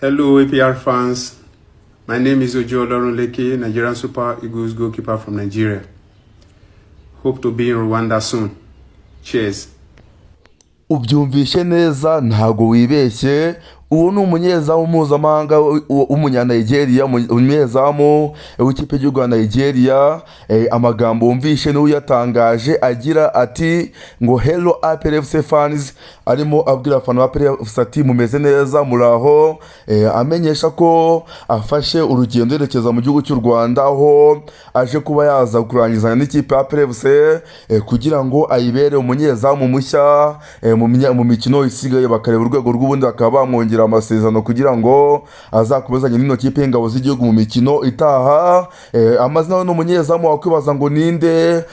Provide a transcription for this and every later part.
Hello, APR fans. My name is Ojo Olorunleke, Nigerian Super Eagles goalkeeper from Nigeria. Hope to be in Rwanda soon. Cheers. Ubyumvishe neza ntago wibeshye. Uwo ni umunyezamu mpuzamahanga w'umunyanigeria, umunyezamu w'ikipe y'u Rwanda Nigeria. Amagambo wumvishe n'uwo yatangaje agira ati ngo hello APR FC fans, arimo abwira abafana ba APR FC ati mumeze neza muraho, amenyesha ko afashe urugendo yerekeza mu gihugu cy'u Rwanda aho aje kuba yaza kurangizanya n'ikipe ya APR FC kugira ngo ayibere umunyezamu mushya mu mikino isigaye, bakareba urwego rw'ubundi bakaba bamwongera amasezerano kugira ngo azakomezanye n'ino kipe y'ingabo z'igihugu mu mikino itaha. Amazina n'umunyezamu wakwibaza ngo ninde,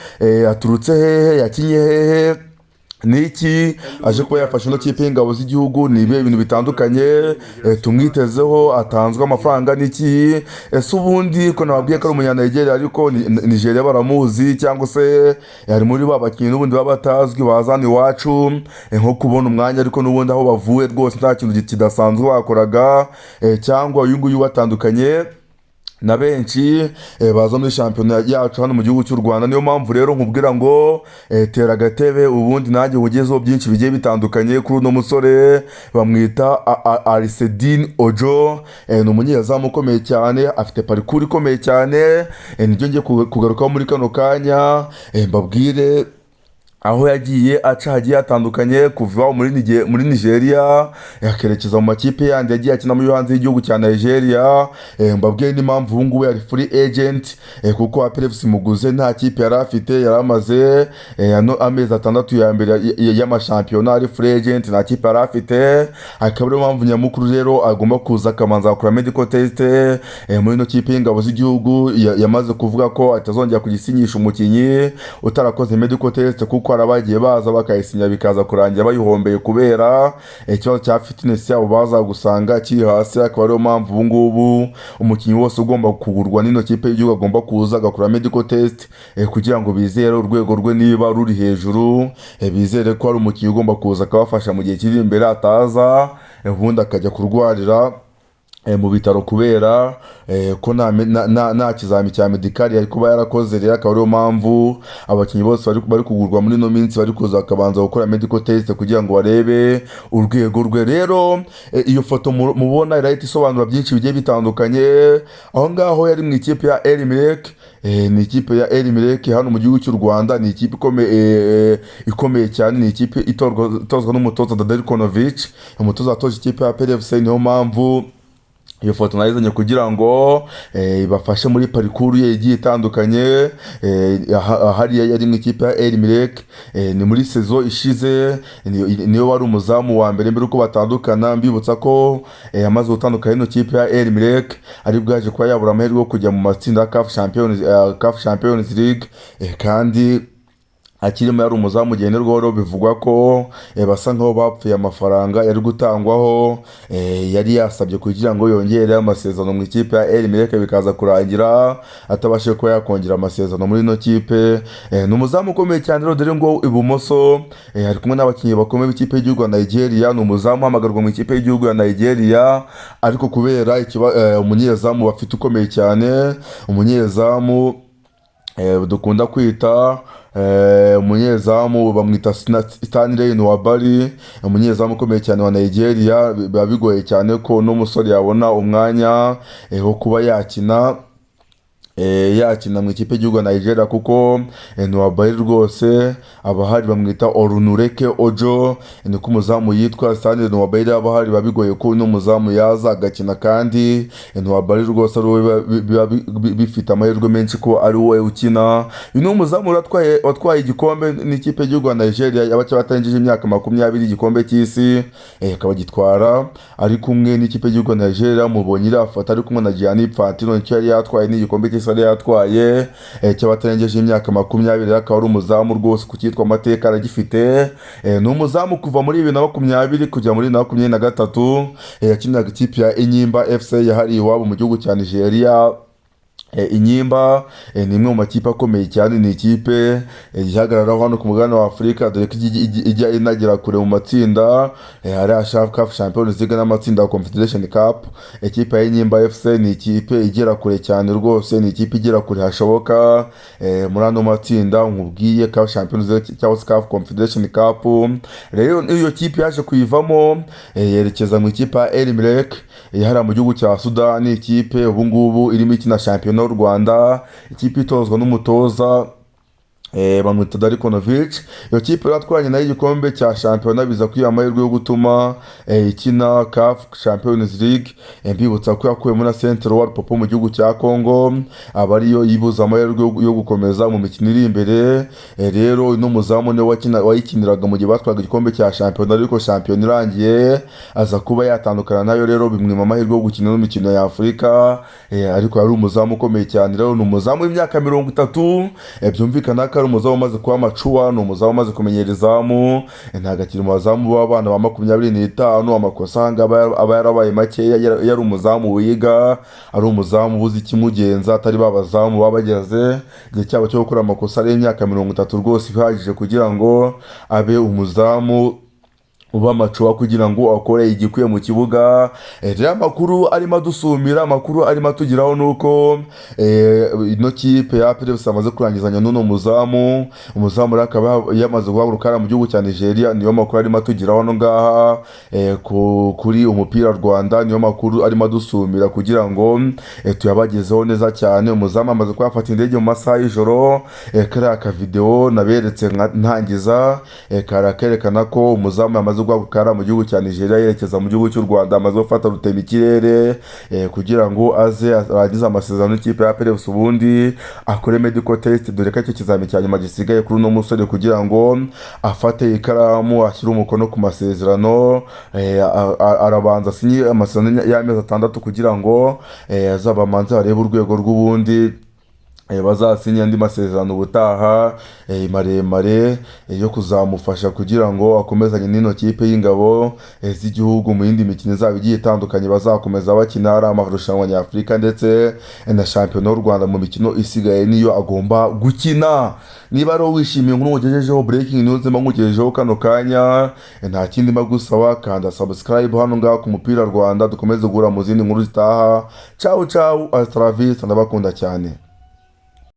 aturutse hehe, yakinye hehe, niki aje kuba yafashe no kipe y'ingabo z'igihugu, ni ibintu bitandukanye tumwitezeho, atanzwe amafaranga niki. Ese ubundi ko nababwiye ko ari umunyanigeria ariko Nigeria baramuzi, cyangwa se yari muri ba bakinnyi n'ubundi baba batazwi bazana iwacu nko kubona umwanya, ariko n'ubundi aho bavuye rwose nta kintu kidasanzwe bakoraga, cyangwa uyu nguyu watandukanye na benshi baza muri shampiyona yacu hano mu gihugu cy'u Rwanda. Niyo mpamvu rero nkubwira ngo tera agatebe ubundi nanjye ugezeho byinshi bigiye bitandukanye kuri uno musore bamwita Alisedine Ojo. Ni umunyezamu ukomeye cyane, afite parikuru ikomeye cyane, nibyo ngiye kugarukaho muri kano kanya. Mbabwire aho yagiye aca hagiye hatandukanye, kuva muri Nigeria yakerekeza mu makipe yandi yagiye akina muri hanze y'igihugu cya Nigeria. Mbabwiye n'impamvu ubu ngubu yari free agent, kuko APR FC muguze nta kipe yari afite, yari amaze amezi 6 ya mbere y'amashampiyona ari free agent, nta kipe yari afite. Akaba ariyo mpamvu nyamukuru rero agomba kuza akamanza akora medical test muri ino kipe y'ingabo z'igihugu. Yamaze kuvuga ko atazongera kugisinyisha umukinnyi utarakoze medical test, kuko abagiye baza bakayisinya bikaza kurangira bayihombeye kubera ikibazo cya fitness yabo baza gusanga kiri hasi. Akaba ariyo mpamvu ubu ngubu umukinnyi wose ugomba kugurwa n'ino kipe y'igihugu agomba kuza agakora medical test kugira ngo bizere urwego rwe niba ruri hejuru, bizere ko ari umukinnyi ugomba kuza akabafasha mu gihe kiri imbere, ataza ubundi akajya kurwarira mu bitaro kubera ko nta kizami cya medikari yari kuba yarakoze. Rero akaba ariyo mpamvu abakinnyi bose bari kugurwa muri ino minsi bari kuza bakabanza gukora medical test kugira ngo barebe urwego rwe. Rero iyo foto mubona irahita isobanura byinshi bigiye bitandukanye. Aho ngaho yari mu ikipe ya Elimelek, ni ikipe ya Elimelek hano mu gihugu cy'u Rwanda, ni ikipe ikomeye cyane, ni ikipe itozwa n'umutoza Dadelkonovic, umutoza watoje ikipe ya APR FC. Niyo mpamvu iyo foto nayizanye kugira ngo ibafashe muri parikuru ye igiye itandukanye. Hariya yari mu ikipe ya Elimelek, ni muri sezo ishize, niyo wari umuzamu wa mbere mbere uko batandukana. Mbibutsa ko amaze gutandukana ino kipe ya Elimelek ari bwaje kuba yabura amahirwe yo kujya mu matsinda ya CAF Champions League, kandi akirimo yari umuzamu ugenerwaho. Bivugwa ko basa nkaho bapfuye amafaranga yari gutangwaho, yari yasabye kugira ngo yongere amasezerano mu ikipe ya Elimelek, bikaza kurangira atabashije kuba yakongera amasezerano muri ino kipe. Ni umuzamu ukomeye cyane rero, dore ngo ibumoso ari kumwe n'abakinnyi bakomeye b'ikipe y'igihugu ya Nigeria. Ni umuzamu uhamagarwa mu ikipe y'igihugu ya Nigeria, ariko kubera umunyezamu bafite ukomeye cyane, umunyezamu dukunda kwita umunyezamu bamwita Stanley Nwabali, umunyezamu ukomeye cyane wa Nigeria. Biba bigoye cyane ko n'umusore yabona umwanya wo kuba yakina mu ikipe y'igihugu ya Nigeria, kuko Nwabali rwose abahari bamwita Olunureke Ojo, niko umuzamu yitwa Stanley Nwabali. Abahari biba bigoye ko n'umuzamu yaza agakina, kandi Nwabali rwose biba bifite amahirwe menshi ko ari we ukina. Uyu ni umuzamu watwaye igikombe n'ikipe y'igihugu ya Nigeria, yaba cyabatangeje imyaka 20 igikombe cy'isi, akaba gitwara ari kumwe n'ikipe y'igihugu ya Nigeria. Mubonye irafata ari kumwe na Gianni Infantino, nicyo yari yatwaye n'igikombe cy'isi yari yatwaye cy'abatarengeje imyaka 20. Akaba ari umuzamu rwose ku cyitwa amateka aragifite. Ni umuzamu kuva muri 2020 kujya muri 2023 yakiniraga ikipe ya Enyimba FC yahari iwabo mu gihugu cya Nigeria. Inyimba ni imwe mu makipe akomeye cyane, ni ikipe ihagararaho hano ku mugabane wa Afurika, dore ko ijya inagera kure mu matsinda, hari CAF Champions League n'amatsinda ya Confederation Cup. Ikipe ya Inyimba FC ni ikipe igera kure cyane rwose, ni ikipe igera kure hashoboka muri ano matsinda nkubwiye, CAF Champions League cyangwa CAF Confederation Cup. Rero iyo kipe yaje kuyivamo yerekeza mu ikipe ya El Merreikh yahara mu gihugu cya Sudani. Ikipe ubu ngubu irimo ikina shampiyona y'u Rwanda, ikipe itozwa n'umutoza bamwita Darikonovic. Iyo kipe yatwanye nayo igikombe cya shampiyona, biza kwiha amahirwe yo gutuma ikina CAF Champions League. Mbibutsa ko yakuyemo na Central World Popo mu gihugu cya Congo, aba ariyo yibuza amahirwe yo gukomeza mu mikino iri imbere. Rero uno muzamu ne wayikiniraga mu gihe batwaga igikombe cya shampiyona, ariko shampiyona irangiye aza kuba yatandukana nayo, rero bimwima amahirwe yo gukina no mikino ya Afurika. Ariko yari umuzamu ukomeye cyane, rero ni umuzamu w'imyaka 30, byumvikana ko ari umuzamu umaze kuba amacuwa, ni umuzamu umaze kumenyera izamu, ntabwo akiri mu bazamu b'abana ba 25. Amakosa aba yarabaye makeya, yari umuzamu wiga, ari umuzamu ubuze ikimugenza, atari babazamu baba bageze igihe cyabo cyo gukora amakosa ari imyaka 30 rwose ihagije kugira ngo abe umuzamu uba amacuwa kugira ngo akore igikuye mu kibuga. Rero amakuru arimo adusumira, amakuru arimo atugiraho nuko ino kipe ya APR amaze kurangizanya n'uno muzamu. Umuzamu akaba yamaze guhaguruka mu gihugu cya Nigeria, niyo makuru arimo atugiraho no ngaha kuri Umupira Rwanda, niyo makuru arimo adusumira kugira ngo tuyabagezeho neza cyane. Umuzamu amaze kwafata indege mu masaha y'ijoro, kariya ka video naberetse ntangiza karakerekana ko umuzamu yamaze guhaguruka mu gihugu cya Nigeria yerekeza mu gihugu cy'u Rwanda, amaze gufata rutema ikirere kugira ngo aze arangize amasezerano n'ikipe ya APR, ubundi akore medical test, dore ko icyo kizami cya nyuma gisigaye kuri uno musore kugira ngo afate ikaramu ashyire umukono ku masezerano. Arabanza asinye amasezerano y'amezi 6 kugira ngo azabamanze arebe urwego rw'ubundi bazasinya andi masezerano ubutaha maremare yo kuzamufasha kugira ngo akomezanye n'ino kipe y'ingabo z'igihugu mu yindi mikino izaba igiye itandukanye bazakomeza bakina, ari amarushanwa nyafurika ndetse na shampiyona y'u Rwanda mu mikino isigaye niyo agomba gukina. Niba ari wishimiye nkuru ugejejeho breaking news mbangugejejeho kano kanya, nta kindi magusaba kanda subscribe hano ngaho ku Mupira Rwanda, dukomeze guhura mu zindi nkuru zitaha. Ciao ciao, hasta la vista, ndabakunda cyane.